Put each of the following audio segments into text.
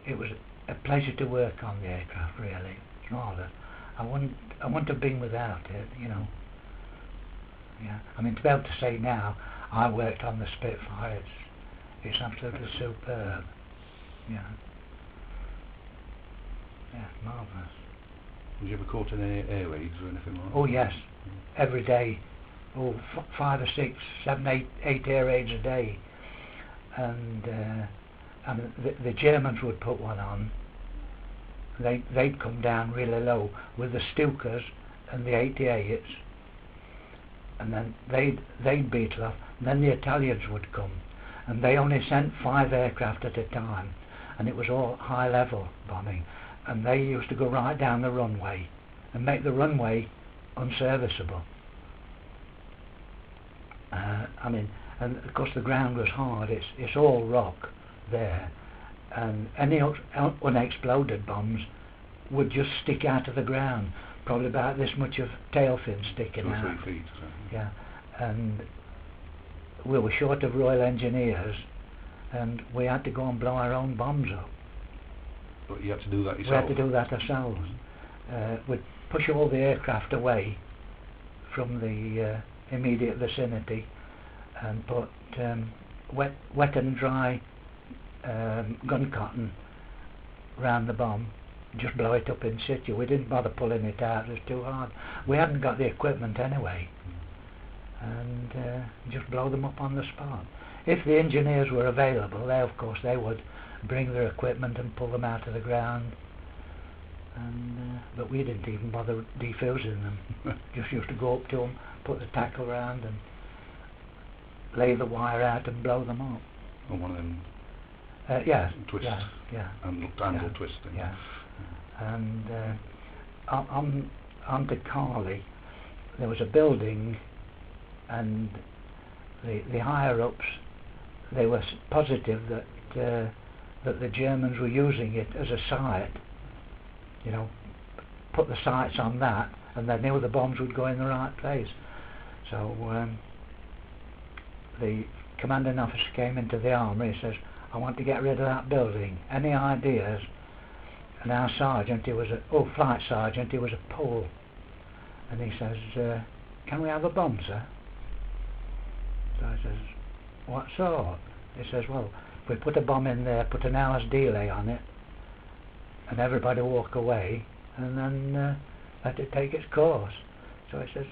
It was a pleasure to work on the aircraft, really. It's rather. I wouldn't have been without it, you know. Yeah. I mean, to be able to say now, I worked on the Spitfire, it's absolutely superb. Yeah. Yeah, marvellous. Was you ever caught in any air raids or anything like that? Oh yes, every day. Oh, 5 or 6, 7, 8 air raids a day. And I mean, the Germans would put one on. They'd come down really low with the Stukas and the 88s, and then they'd beetle off. And then the Italians would come, and they only sent 5 aircraft at a time, and it was all high level bombing. And they used to go right down the runway and make the runway unserviceable. I mean, and of course the ground was hard. It's all rock there, and any unexploded bombs would just stick out of the ground, probably about this much of tail fin sticking 2 or out. 3 feet. So. Yeah, and we were short of Royal Engineers, and we had to go and blow our own bombs up. But you had to do that yourself? We had to do that ourselves. We'd push all the aircraft away from the immediate vicinity and put wet and dry gun cotton round the bomb, just blow it up in situ. We didn't bother pulling it out, it was too hard. We hadn't got the equipment anyway, and just blow them up on the spot. If the engineers were available, of course they would bring their equipment and pull them out of the ground, and but we didn't even bother defusing them. Just used to go up to them, put the tackle round and lay the wire out and blow them up. On one of them twists? Yeah. Handle twist thing. Yeah. And on to Carley, there was a building, and the higher ups, they were positive that the Germans were using it as a site, you know, put the sights on that, and they knew the bombs would go in the right place. So the commanding officer came into the armourer. He says, "I want to get rid of that building. Any ideas?" And our sergeant, he was flight sergeant, he was a Pole, and he says, "Can we have a bomb, sir?" So I says, "What sort?" He says, "Well, if we put a bomb in there, put an hour's delay on it, and everybody walk away, and then let it take its course." So I says,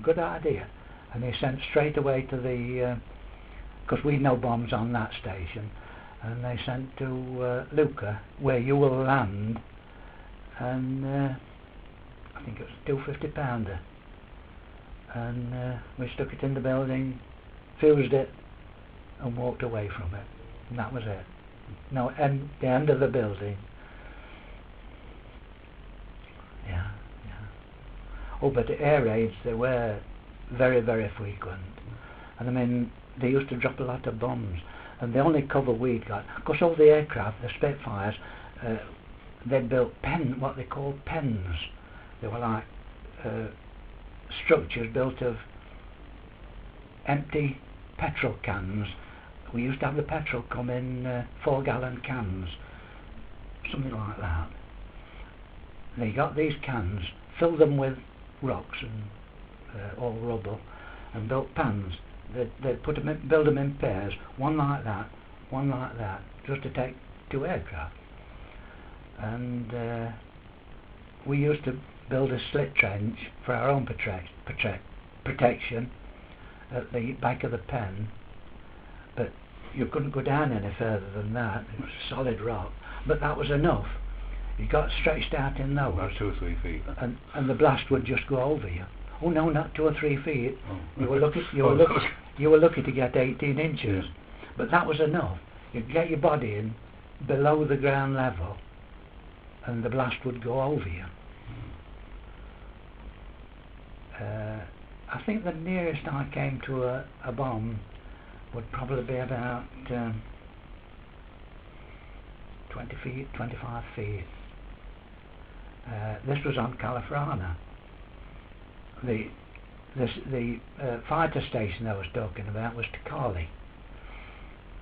"Good idea." And he sent straight away to the, because we'd no bombs on that station, and they sent to Lucca, where you will land, and I think it was a 250 pounder, and we stuck it in the building, fused it, and walked away from it, and that was it. No, the end of the building. Yeah. Oh, but the air raids, they were very, very frequent, and I mean, they used to drop a lot of bombs, and the only cover we'd got, of course, all the aircraft, the Spitfires, they'd built what they called pens. They were like structures built of empty petrol cans. We used to have the petrol come in 4-gallon cans, something like that. They got these cans, filled them with rocks and all rubble, and built pans. They'd build them in pairs, one like that, just to take 2 aircraft. And we used to build a slit trench for our own protection at the back of the pen, but you couldn't go down any further than that. It was solid rock, but that was enough. You got stretched out in those, about 2 or 3 feet, and the blast would just go over you. Oh no, not 2 or 3 feet. Oh. You were lucky to get 18 inches, but that was enough. You'd get your body in below the ground level, and the blast would go over you. I think the nearest I came to a bomb would probably be about 20 feet, 25 feet. This was on Kalafrana. The fighter station I was talking about was Takali,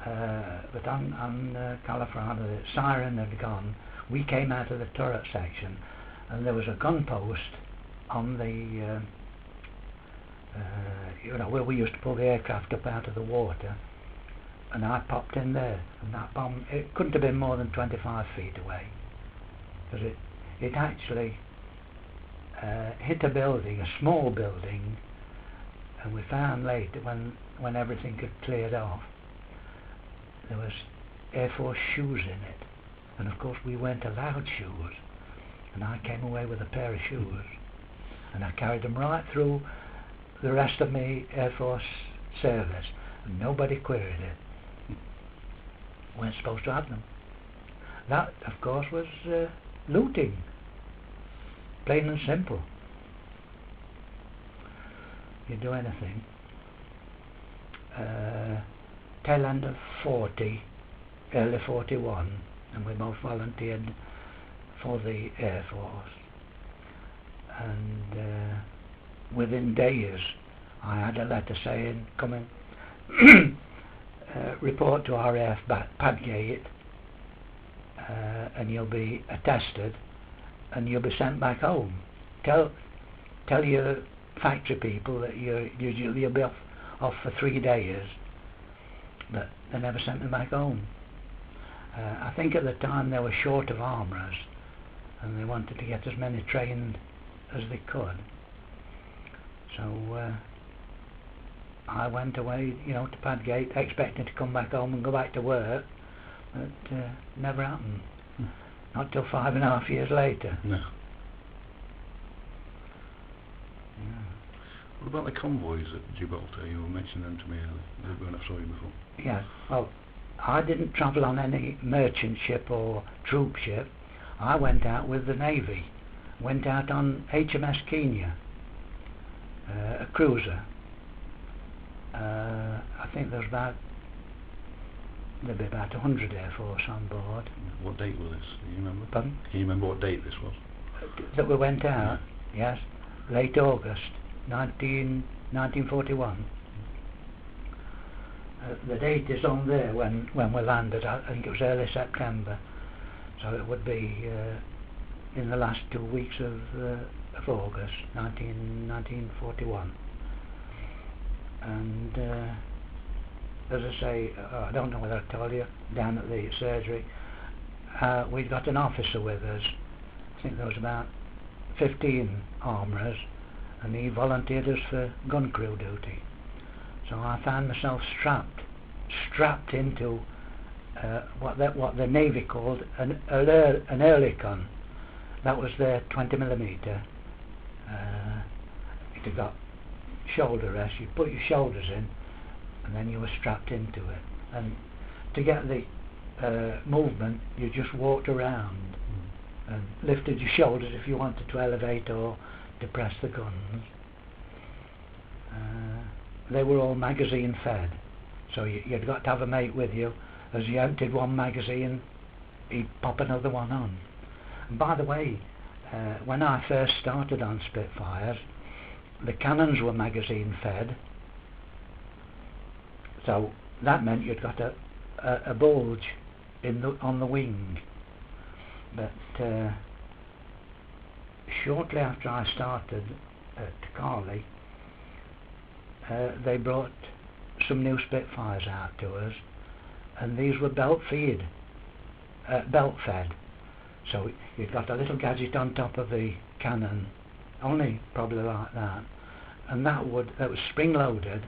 But on Kalafrana, the siren had gone. We came out of the turret section, and there was a gun post on the where we used to pull the aircraft up out of the water, and I popped in there, and that bomb, it couldn't have been more than 25 feet away, because it actually hit a building, a small building, and we found later when everything had cleared off, there was Air Force shoes in it, and of course we weren't allowed shoes, and I came away with a pair of shoes, and I carried them right through the rest of my Air Force service, and nobody queried it. Weren't supposed to have them. That, of course, was looting, plain and simple. You do anything. Tail end of 40, early 41, and we both volunteered for the Air Force, and within days I had a letter saying, come in, report to RAF Padgate, and you'll be attested and you'll be sent back home. Tell your factory people that you'll be off for 3 days, but they never sent me back home. I think at the time they were short of armourers, and they wanted to get as many trained as they could. So I went away, to Padgate, expecting to come back home and go back to work, but never happened. Not till 5.5 years later. No. Yeah. What about the convoys at Gibraltar? You were mentioning them to me earlier when I saw you before. Yeah, well, I didn't travel on any merchant ship or troop ship. I went out with the Navy. Went out on HMS Kenya, a cruiser. I think there'd be about 100 Air Force on board. What date was this? Do you remember? Pardon? Can you remember what date this was? That we went out, yes, late August 1941. The date is on there when we landed. I think it was early September, so it would be in the last 2 weeks of August 1941. And as I say, I don't know whether I told you, down at the surgery, we'd got an officer with us. I think there was about 15 armourers, and he volunteered us for gun crew duty. So I found myself strapped into what the Navy called an Ehrlichon. That was their 20mm. It had got shoulder rest. You put your shoulders in, and then you were strapped into it. And to get the movement, you just walked around and lifted your shoulders if you wanted to elevate or depress the guns. They were all magazine fed, so you'd got to have a mate with you. As you emptied one magazine, he'd pop another one on. And by the way, when I first started on Spitfires, the cannons were magazine fed, so that meant you'd got a bulge on the wing. But shortly after I started at Carley, they brought some new Spitfires out to us, and these were belt fed. So you've got a little gadget on top of the cannon, only probably like that, and that was spring loaded.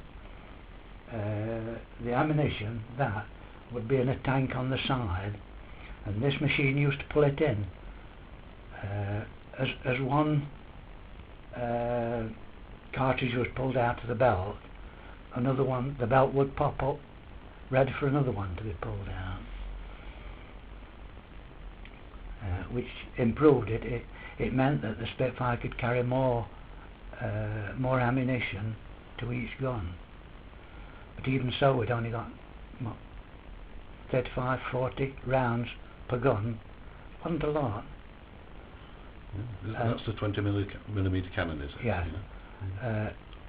The ammunition, that would be in a tank on the side, and this machine used to pull it in. As one cartridge was pulled out of the belt, another one, the belt would pop up, ready for another one to be pulled out, which improved it. It meant that the Spitfire could carry more ammunition to each gun. But even so, it only got 35, 40 rounds per gun. Wasn't a lot. Yeah, that's the 20mm cannon, is it? Yeah.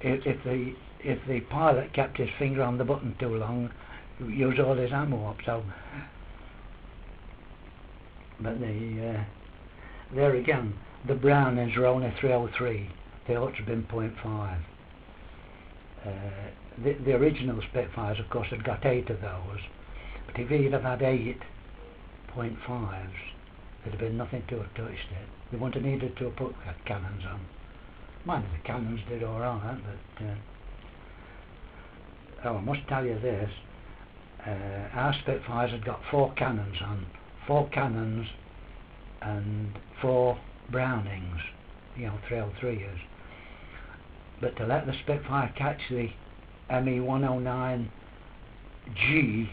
If the pilot kept his finger on the button too long, use all his ammo up. So, but there again, the Brownings were only 303. They ought to have been .5. The original Spitfires, of course, had got 8 of those. But if he'd have had 8 .5s, there'd have been nothing to have touched it. They wouldn't have needed to have put cannons on. Mind the cannons did alright, but I must tell you this, our Spitfires had got 4 cannons on, 4 cannons and 4 Brownings, 303s. But to let the Spitfire catch the ME-109G,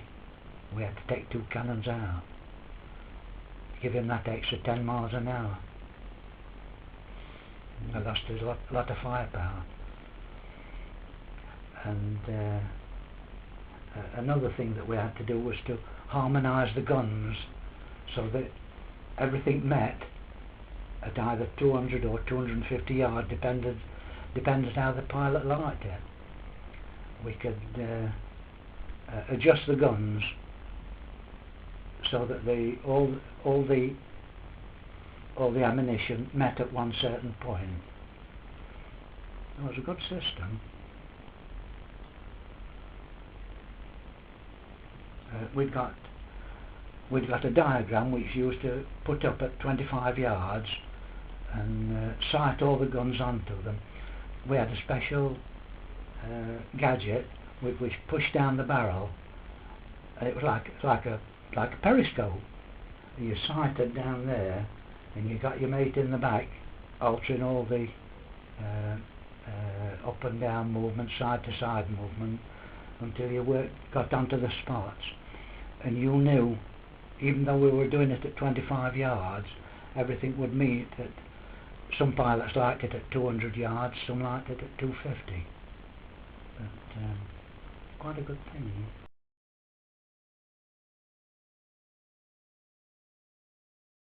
we had to take 2 cannons out, give him that extra 10 miles an hour. I lost a lot of firepower. And another thing that we had to do was to harmonise the guns so that everything met at either 200 or 250 yards, depended how the pilot liked it. We could adjust the guns so that all the ammunition met at one certain point. It was a good system. We'd got a diagram which used to put up at 25 yards and sight all the guns onto them. We had a special gadget which pushed down the barrel, and it was like a periscope. You sighted down there, and you got your mate in the back, altering all the up and down movement, side to side movement, until you got onto the spots, and you knew, even though we were doing it at 25 yards, everything would meet at. Some pilots liked it at 200 yards, some liked it at 250. But quite a good thing.